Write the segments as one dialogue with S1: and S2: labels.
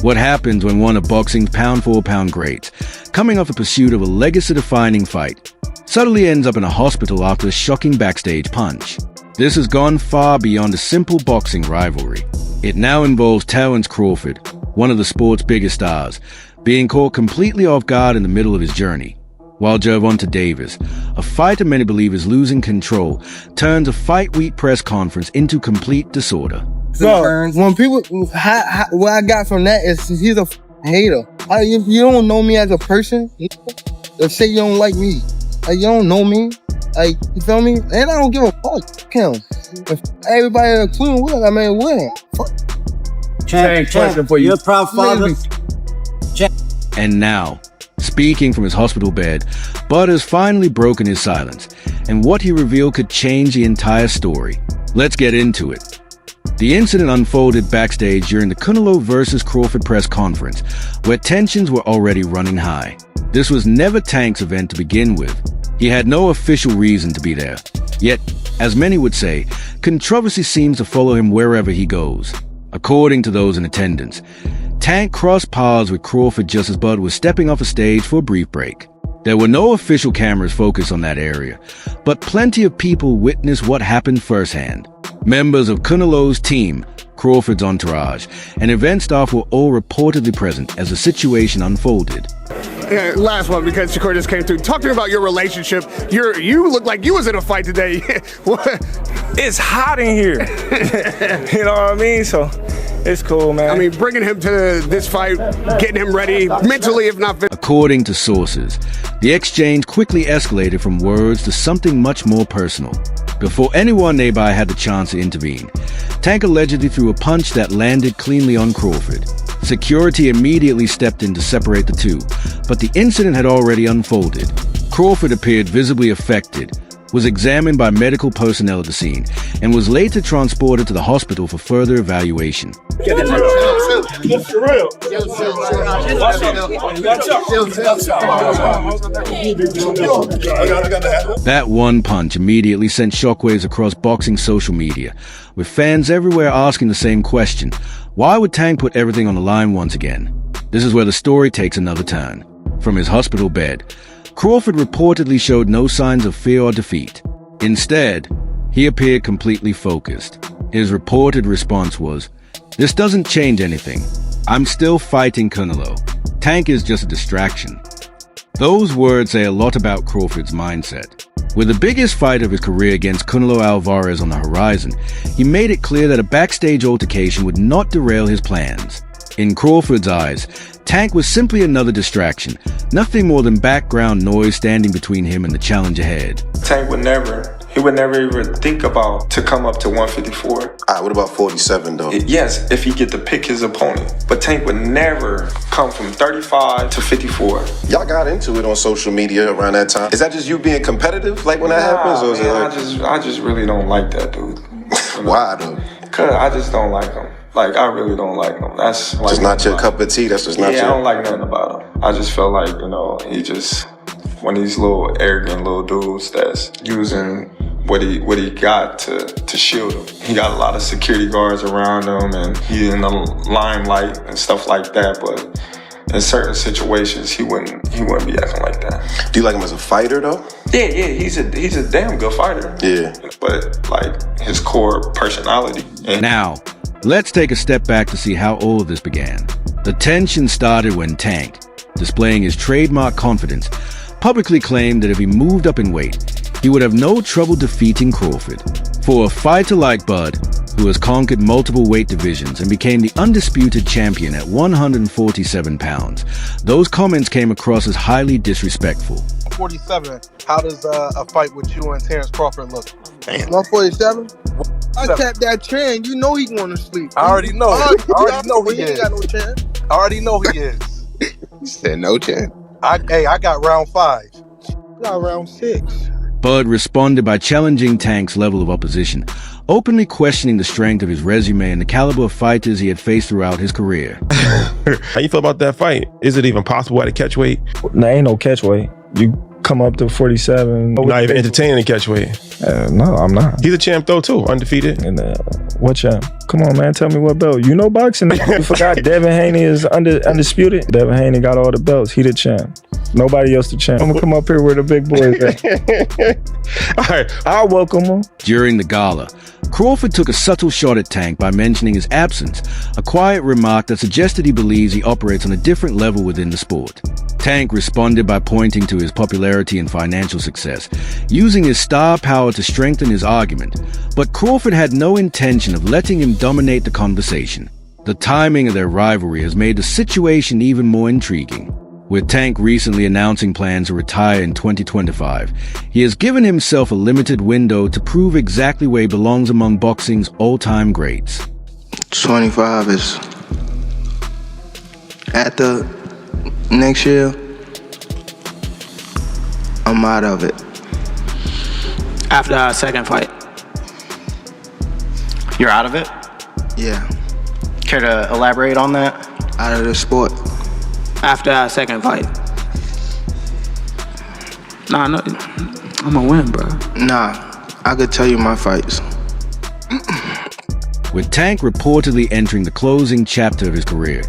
S1: What happens when one of boxing's pound-for-pound greats, coming off the pursuit of a legacy-defining fight, suddenly ends up in a hospital after a shocking backstage punch? This has gone far beyond a simple boxing rivalry. It now involves Terence Crawford, one of the sport's biggest stars, being caught completely off guard in the middle of his journey, while Gervonta Davis, a fighter many believe is losing control, turns a fight week press conference into complete disorder.
S2: So, when people, what I got from that is he's a hater. If you don't know me as a person, or say you don't like me, you don't know me, you feel me? And I don't give a fuck. Fuck him. If everybody including Will, I mean, Will.
S3: Champ, question for you. You're a proud father.
S1: And now, speaking from his hospital bed, Bud has finally broken his silence, and what he revealed could change the entire story. Let's get into it. The incident unfolded backstage during the Canelo vs. Crawford press conference, where tensions were already running high. This was never Tank's event to begin with. He had no official reason to be there. Yet, as many would say, controversy seems to follow him wherever he goes. According to those in attendance, Tank crossed paths with Crawford just as Bud was stepping off a stage for a brief break. There were no official cameras focused on that area, but plenty of people witnessed what happened firsthand. Members of Canelo's team, Crawford's entourage, and event staff were all reportedly present as the situation unfolded.
S4: Last one, because Shakur just came through. Talk to me about your relationship. You look like you was in a fight today.
S5: It's hot in here. You know what I mean? So it's cool, man.
S4: I mean, bringing him to this fight, getting him ready mentally, if not physically.
S1: According to sources, the exchange quickly escalated from words to something much more personal. Before anyone nearby had the chance to intervene, Tank allegedly threw a punch that landed cleanly on Crawford. Security immediately stepped in to separate the two, but the incident had already unfolded. Crawford appeared visibly affected, was examined by medical personnel at the scene, and was later transported to the hospital for further evaluation. That one punch immediately sent shockwaves across boxing social media, with fans everywhere asking the same question: why would Tank put everything on the line once again? This is where the story takes another turn. From his hospital bed, Crawford reportedly showed no signs of fear or defeat. Instead, he appeared completely focused. His reported response was, "This doesn't change anything. I'm still fighting Canelo. Tank is just a distraction." Those words say a lot about Crawford's mindset. With the biggest fight of his career against Canelo Alvarez on the horizon, he made it clear that a backstage altercation would not derail his plans. In Crawford's eyes, Tank was simply another distraction, nothing more than background noise standing between him and the challenge ahead.
S5: Tank would never even think about to come up to 154.
S6: What about 47 though?
S5: Yes, if he get to pick his opponent. But Tank would never come from 35 to 54.
S6: Y'all got into it on social media around that time. Is that just you being competitive, like when that happens? Or is it like...
S5: I just really don't like that dude.
S6: Why though?
S5: Cause I just don't like him. Like, I really don't like him. That's like
S6: just not your cup of tea. That's just not your...
S5: I don't like nothing about him. I just feel like, he just one of these little arrogant little dudes that's using what he got to shield him. He got a lot of security guards around him, and he in the limelight and stuff like that. But in certain situations, he wouldn't be acting like that.
S6: Do you like him as a fighter though?
S5: Yeah, he's a damn good fighter.
S6: Yeah,
S5: but like his core personality.
S1: Now, let's take a step back to see how all of this began. The tension started when Tank, displaying his trademark confidence, publicly claimed that if he moved up in weight, he would have no trouble defeating Crawford. For a fighter like Bud, who has conquered multiple weight divisions and became the undisputed champion at 147 pounds, those comments came across as highly disrespectful.
S7: 147, how does a fight with you and Terence Crawford look?
S2: 147? I tapped that chain, you know he going to sleep.
S7: I already know. I already know he
S2: ain't
S7: is.
S2: got no chance.
S7: I already know he is.
S3: He said no chance.
S7: I got round 5.
S2: You got round 6.
S1: Bud responded by challenging Tank's level of opposition, openly questioning the strength of his resume and the caliber of fighters he had faced throughout his career.
S8: How you feel about that fight? Is it even possible at a catch weight?
S9: There ain't no catch weight. You
S8: come up to 47.
S6: Not even entertaining the catchweight.
S8: No, I'm not.
S6: He's a champ though too, undefeated.
S8: And what champ? Come on, man, tell me what belt. You know boxing. You forgot Devin Haney is undisputed. Devin Haney got all the belts. He the champ. Nobody else the champ. I'm gonna come up here where the big boys at.
S6: All right,
S8: I'll welcome him.
S1: During the gala, Crawford took a subtle shot at Tank by mentioning his absence, a quiet remark that suggested he believes he operates on a different level within the sport. Tank responded by pointing to his popularity and financial success, using his star power to strengthen his argument, but Crawford had no intention of letting him dominate the conversation. The timing of their rivalry has made the situation even more intriguing. With Tank recently announcing plans to retire in 2025, he has given himself a limited window to prove exactly where he belongs among boxing's all-time greats.
S2: 25 is at the next year. I'm out of it.
S9: After our second fight. You're out of it?
S2: Yeah,
S9: Care to elaborate on that?
S2: out of the sport.
S9: After our second fight. Nah, no, I'm gonna win, bro.
S2: Nah, I could tell you my fights.
S1: With Tank reportedly entering the closing chapter of his career,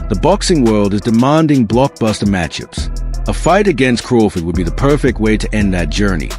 S1: the boxing world is demanding blockbuster matchups. A fight against Crawford would be the perfect way to end that journey,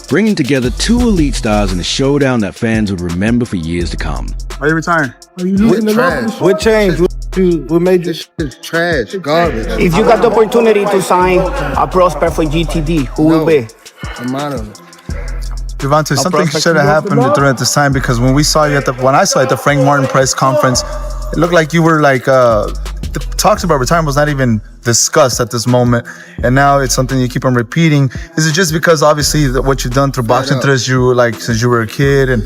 S1: bringing together two elite stars in a showdown that fans would remember for years to come.
S4: Are you retiring?
S3: What changed? What made this?
S2: It's trash, garbage.
S9: If you got the opportunity to sign a prospect for GTD, who will be?
S2: I'm out of it.
S10: Gervonta, something should have happened during this time, because when I saw you at the Frank Martin press conference, it looked like you were like the talks about retirement was not even discussed at this moment, and now it's something you keep on repeating. Is it just because obviously what you've done through boxing since you were a kid and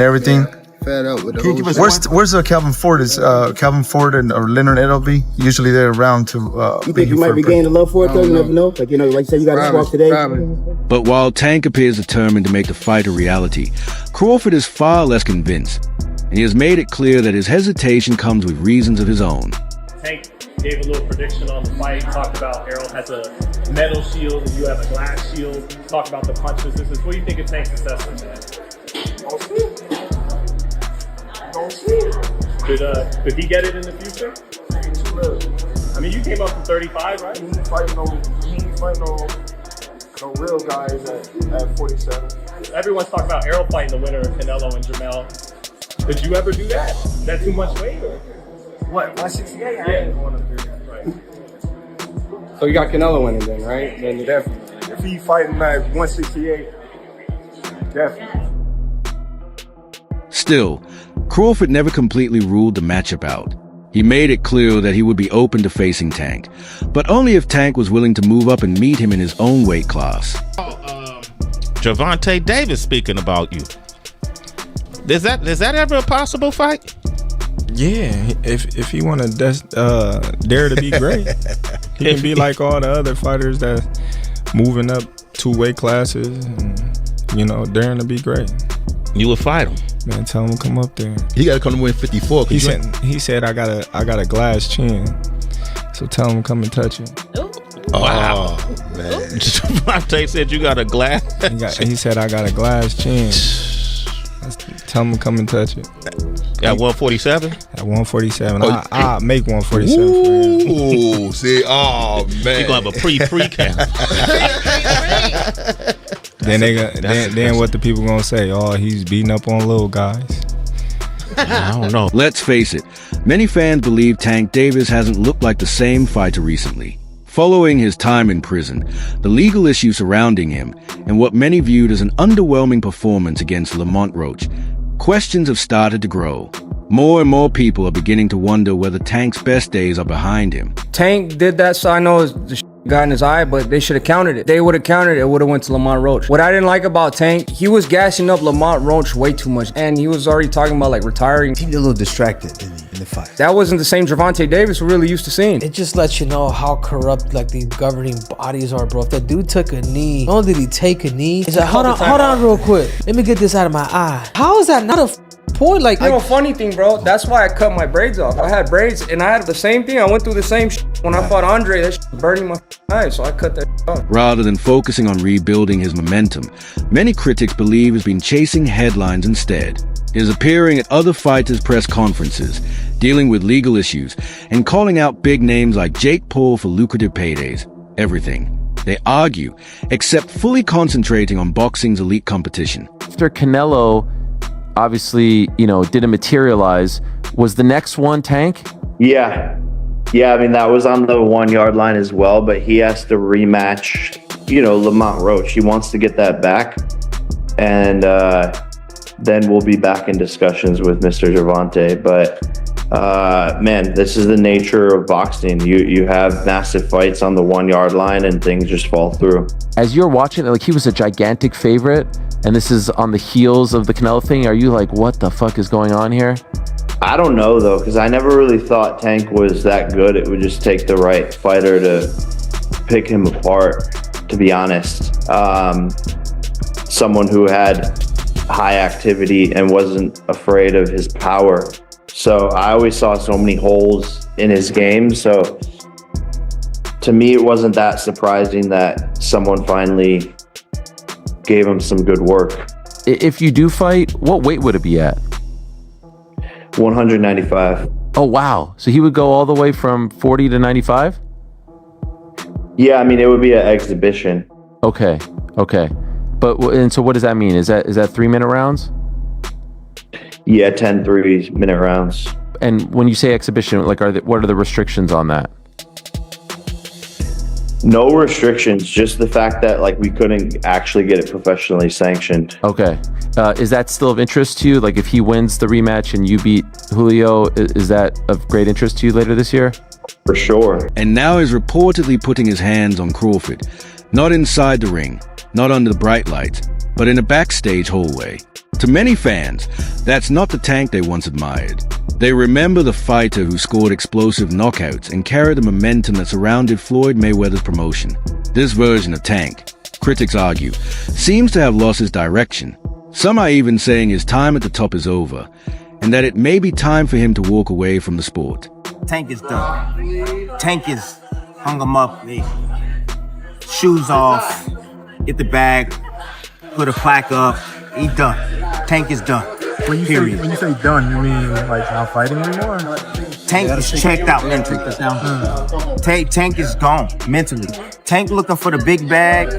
S10: everything?
S2: Fed up with the
S10: Where's Calvin Ford? Is Calvin Ford or Leonard Edelby? Usually they're around to.
S3: You think you might regain the love for it though? You never know. Like like you said, you got to swap today.
S1: But while Tank appears determined to make the fight a reality, Crawford is far less convinced, and he has made it clear that his hesitation comes with reasons of his own.
S11: Tank gave a little prediction on the fight, talked about Errol has a metal shield and you have a glass shield, talked about the punch resistance. What do you think of Tank's assessment, man? Could he get it in the future? I mean, you came up from 35, right?
S12: He ain't fighting no real guys at 47.
S11: Everyone's talking about Errol fighting the winner of Canelo and Jamel. Could you ever do that? Is that too much weight? Or?
S12: What, 168?
S11: Yeah.
S12: Right.
S3: So you got Canelo winning then, right? Then
S12: Definitely. If he fighting at 168, definitely.
S1: Still, Crawford never completely ruled the matchup out. He made it clear that he would be open to facing Tank, but only if Tank was willing to move up and meet him in his own weight class.
S13: Gervonta Davis speaking about you. Is that ever a possible fight?
S8: Yeah, if he want to dare to be great, he can be like all the other fighters that moving up 2 weight classes and daring to be great.
S13: You would fight him.
S8: Man, tell him to come up there.
S10: He got to come to win 54.
S8: He said I got a glass chin, so tell him to come and touch it.
S13: Wow, man. Gervonta said you got a glass.
S8: He said I got a glass chin. Tell him to come and touch it.
S13: At 147?
S8: At 147. I'll make 147 for him.
S10: Ooh, see, oh man.
S13: You're gonna have a pre-count.
S8: Then what the people gonna say? Oh, he's beating up on little guys.
S13: I don't know.
S1: Let's face it, many fans believe Tank Davis hasn't looked like the same fighter recently. Following his time in prison, the legal issues surrounding him, and what many viewed as an underwhelming performance against Lamont Roach, questions have started to grow. More and more people are beginning to wonder whether Tank's best days are behind him.
S14: Tank did that, so I know the got in his eye, but they should have countered it. They would have countered it, it would have went to Lamont Roach. What I didn't like about Tank, he was gassing up Lamont Roach way too much, and he was already talking about like retiring.
S3: He seemed a little distracted in the fight.
S14: That wasn't the same Gervonta Davis we're really used to seeing.
S15: It just lets you know how corrupt like these governing bodies are, bro. If that dude took a knee, not only did he take a knee, he's like, hold on real quick. Let me get this out of my eye. How is that not a point. Like,
S14: you know, funny thing, bro. That's why I cut my braids off. I had braids, and I had the same thing. I went through the same when I fought Andre. That was burning my eyes, so I cut that off.
S1: Rather than focusing on rebuilding his momentum, many critics believe he's been chasing headlines instead. He is appearing at other fighters' press conferences, dealing with legal issues, and calling out big names like Jake Paul for lucrative paydays. Everything. They argue, except fully concentrating on boxing's elite competition.
S16: After Canelo, obviously, didn't materialize, was the next one Tank?
S17: Yeah. I mean, that was on the 1 yard line as well, but he has to rematch, Lamont Roach. He wants to get that back. And then we'll be back in discussions with Mr. Gervonta. But man, this is the nature of boxing. You have massive fights on the 1 yard line and things just fall through.
S16: As you're watching, like, he was a gigantic favorite, and this is on the heels of the Canelo thing. Are you like, what the fuck is going on here?
S17: I don't know, though, because I never really thought Tank was that good. It would just take the right fighter to pick him apart, to be honest. Someone who had high activity and wasn't afraid of his power. So I always saw so many holes in his game. So to me, it wasn't that surprising that someone finally gave him some good work.
S16: If you do fight, what weight would it be at?
S17: 195.
S16: Oh, wow. So he would go all the way from 40 to 95?
S17: Yeah, I mean, it would be an exhibition.
S16: Okay. And so what does that mean? Is that 3-minute rounds?
S17: Yeah, 10 3-minute rounds.
S16: And when you say exhibition, like, what are the restrictions on that?
S17: No restrictions, just the fact that, like, we couldn't actually get it professionally sanctioned.
S16: Okay. Is that still of interest to you? Like, if he wins the rematch and you beat Julio, is that of great interest to you later this year?
S17: For sure.
S1: And now he's reportedly putting his hands on Crawford. Not inside the ring, not under the bright lights, but in a backstage hallway. To many fans, that's not the Tank they once admired. They remember the fighter who scored explosive knockouts and carried the momentum that surrounded Floyd Mayweather's promotion. This version of Tank, critics argue, seems to have lost his direction. Some are even saying his time at the top is over, and that it may be time for him to walk away from the sport.
S18: Tank is done. Tank is hung him up, shoes off, get the bag, put a plaque up. He done. Tank is done.
S19: When you say done, you mean like not fighting anymore?
S18: Tank is checked out mentally. Tank is gone mentally. Tank looking for the big bag,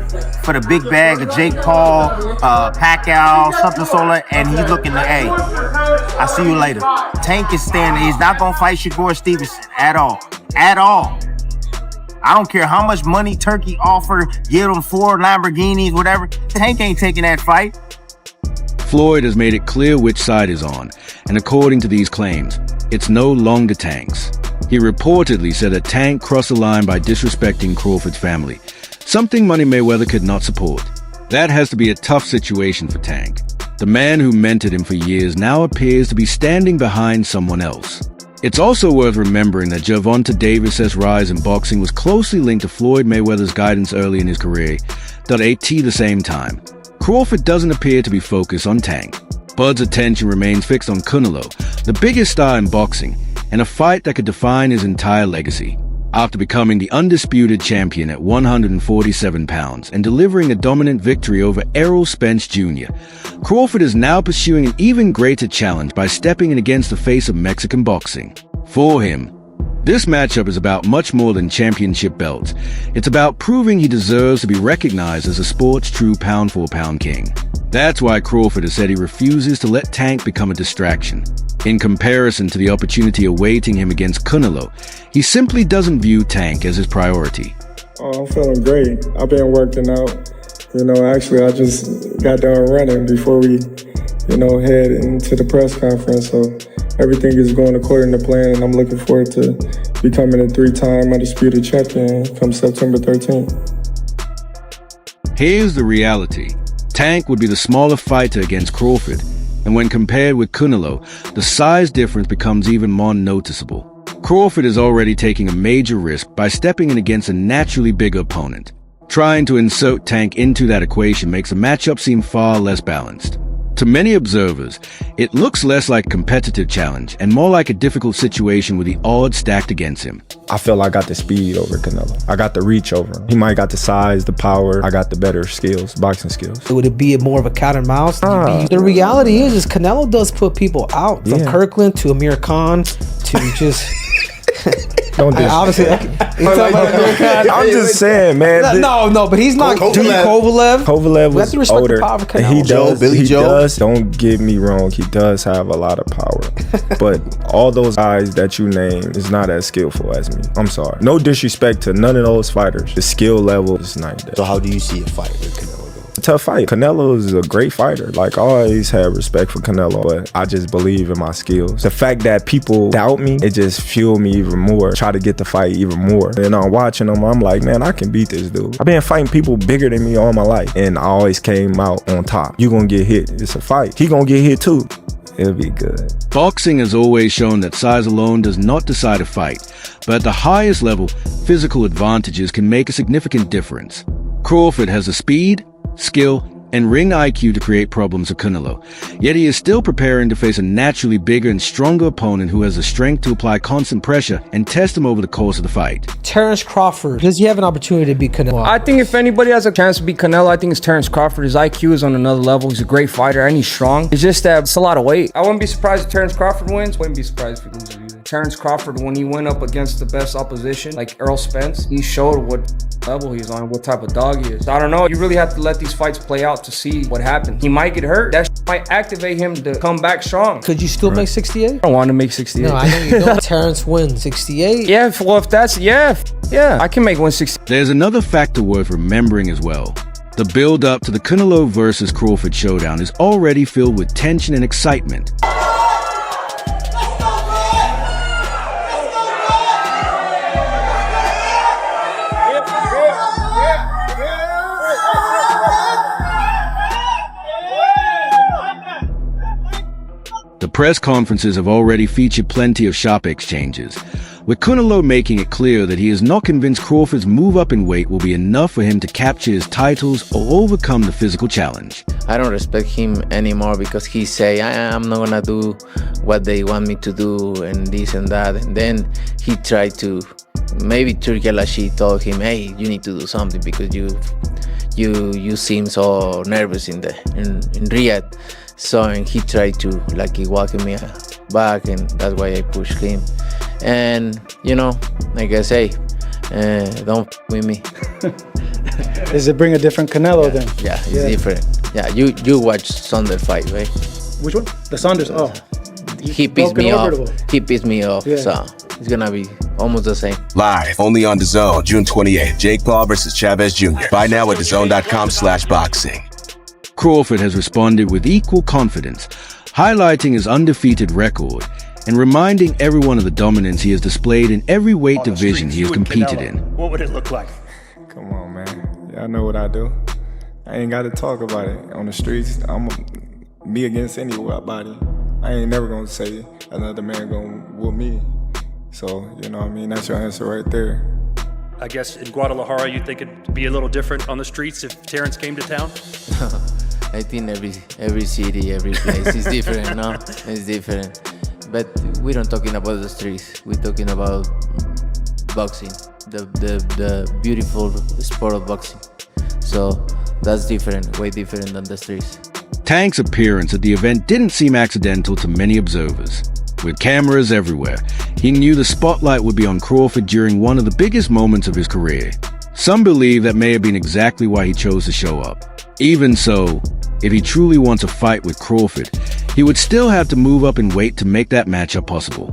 S18: of Jake Paul, Pacquiao, something solo, and he's looking to, hey, I see you later. Tank is standing. He's not gonna fight Shakur Stevenson at all. I don't care how much money Turkey offered, give him 4 Lamborghinis, whatever. Tank ain't taking that fight.
S1: Floyd has made it clear which side is on, and according to these claims, it's no longer Tank's. He reportedly said that Tank crossed the line by disrespecting Crawford's family, something Money Mayweather could not support. That has to be a tough situation for Tank. The man who mentored him for years now appears to be standing behind someone else. It's also worth remembering that Gervonta Davis' rise in boxing was closely linked to Floyd Mayweather's guidance early in his career, at the same time. Crawford doesn't appear to be focused on Tank. Bud's attention remains fixed on Canelo, the biggest star in boxing, and a fight that could define his entire legacy. After becoming the undisputed champion at 147 pounds and delivering a dominant victory over Errol Spence Jr., Crawford is now pursuing an even greater challenge by stepping in against the face of Mexican boxing. For him, this matchup is about much more than championship belts. It's about proving he deserves to be recognized as the sport's true pound-for-pound king. That's why Crawford has said he refuses to let Tank become a distraction. In comparison to the opportunity awaiting him against Canelo, he simply doesn't view Tank as his priority.
S19: Oh, I'm feeling great. I've been working out. Actually, I just got done running before we, head into the press conference. So everything is going according to plan, and I'm looking forward to becoming a 3-time undisputed champion come September 13th.
S1: Here's the reality. Tank would be the smaller fighter against Crawford, and when compared with Canelo, the size difference becomes even more noticeable. Crawford is already taking a major risk by stepping in against a naturally bigger opponent. Trying to insert Tank into that equation makes the matchup seem far less balanced. To many observers, it looks less like a competitive challenge and more like a difficult situation with the odds stacked against him.
S8: I feel I got the speed over Canelo. I got the reach over him. He might got the size, the power. I got the better skills, boxing skills.
S15: Would it be more of a cat and mouse? The reality is Canelo does put people out. From Kirkland to Amir Khan to just...
S8: Don't do
S15: obviously,
S8: I'm just saying, man.
S15: No, but he's not Kovalev.
S8: Kovalev was older.
S15: And
S8: he does. Don't get me wrong. He does have a lot of power, but all those guys that you name is not as skillful as me. I'm sorry. No disrespect to none of those fighters. The skill level is not there.
S3: So how do you see a fight with Canelo?
S8: A tough fight. Canelo is a great fighter. Like, I always had respect for Canelo, but I just believe in my skills. The fact that people doubt me, it just fueled me even more. Try to get the fight even more. And I'm watching them, I'm like, man, I can beat this dude. I've been fighting people bigger than me all my life, and I always came out on top. You gonna get hit. It's a fight. He gonna get hit too. It'll be good.
S1: Boxing has always shown that size alone does not decide a fight, but at the highest level, physical advantages can make a significant difference. Crawford has the speed, skill, and ring IQ to create problems for Canelo. Yet he is still preparing to face a naturally bigger and stronger opponent who has the strength to apply constant pressure and test him over the course of the fight.
S15: Terence Crawford, does he have an opportunity to beat Canelo?
S14: I think if anybody has a chance to beat Canelo, I think it's Terence Crawford. His IQ is on another level. He's a great fighter and he's strong. It's just that it's a lot of weight. I wouldn't be surprised if Terence Crawford wins. Wouldn't be surprised if he loses either. Terence Crawford, when he went up against the best opposition, like Errol Spence, he showed what level he's on, what type of dog he is. So I don't know. You really have to let these fights play out to see what happens. He might get hurt. That might activate him to come back strong.
S15: Could you still make 68?
S14: I don't want to make 68.
S15: No, I know you don't. Terence wins 68.
S14: Yeah, well, if that's, yeah, I can make 160.
S1: There's another factor worth remembering as well. The build-up to the Canelo versus Crawford showdown is already filled with tension and excitement. The press conferences have already featured plenty of sharp exchanges, with Canelo making it clear that he is not convinced Crawford's move up in weight will be enough for him to capture his titles or overcome the physical challenge.
S20: I don't respect him anymore because he say, I'm not gonna do what they want me to do and this and that. And then he tried to, maybe Turki Al-Ashi told him, hey, you need to do something because you seem so nervous in Riyadh. So and he tried to he walk me back, and that's why I pushed him. And like I say, don't with me.
S21: Does it bring a different Canelo then?
S20: Yeah, it's different. Yeah, you watch Saunders fight, right?
S21: Which one? The Saunders. Oh,
S20: he pissed me off. He pissed me off. Yeah. So it's gonna be almost the same.
S22: Live only on DAZN, June 28th. Jake Paul versus Chavez Jr. Buy now at DAZN.com/boxing.
S1: Crawford has responded with equal confidence, highlighting his undefeated record and reminding everyone of the dominance he has displayed in every weight division he has competed in.
S12: What would it look like?
S8: Come on, man. Y'all know what I do. I ain't got to talk about it. On the streets, I'm me against anybody. I ain't never gonna say another man gonna whoop me. So, you know what I mean? That's your answer right there.
S23: I guess in Guadalajara, you think it'd be a little different on the streets if Terence came to town?
S20: I think every city, every place is different, no? It's different. But we don't talking about the streets. We're talking about boxing, the beautiful sport of boxing. So that's different, way different than the streets.
S1: Tank's appearance at the event didn't seem accidental to many observers. With cameras everywhere, he knew the spotlight would be on Crawford during one of the biggest moments of his career. Some believe that may have been exactly why he chose to show up. Even so, if he truly wants a fight with Crawford, he would still have to move up in weight to make that matchup possible.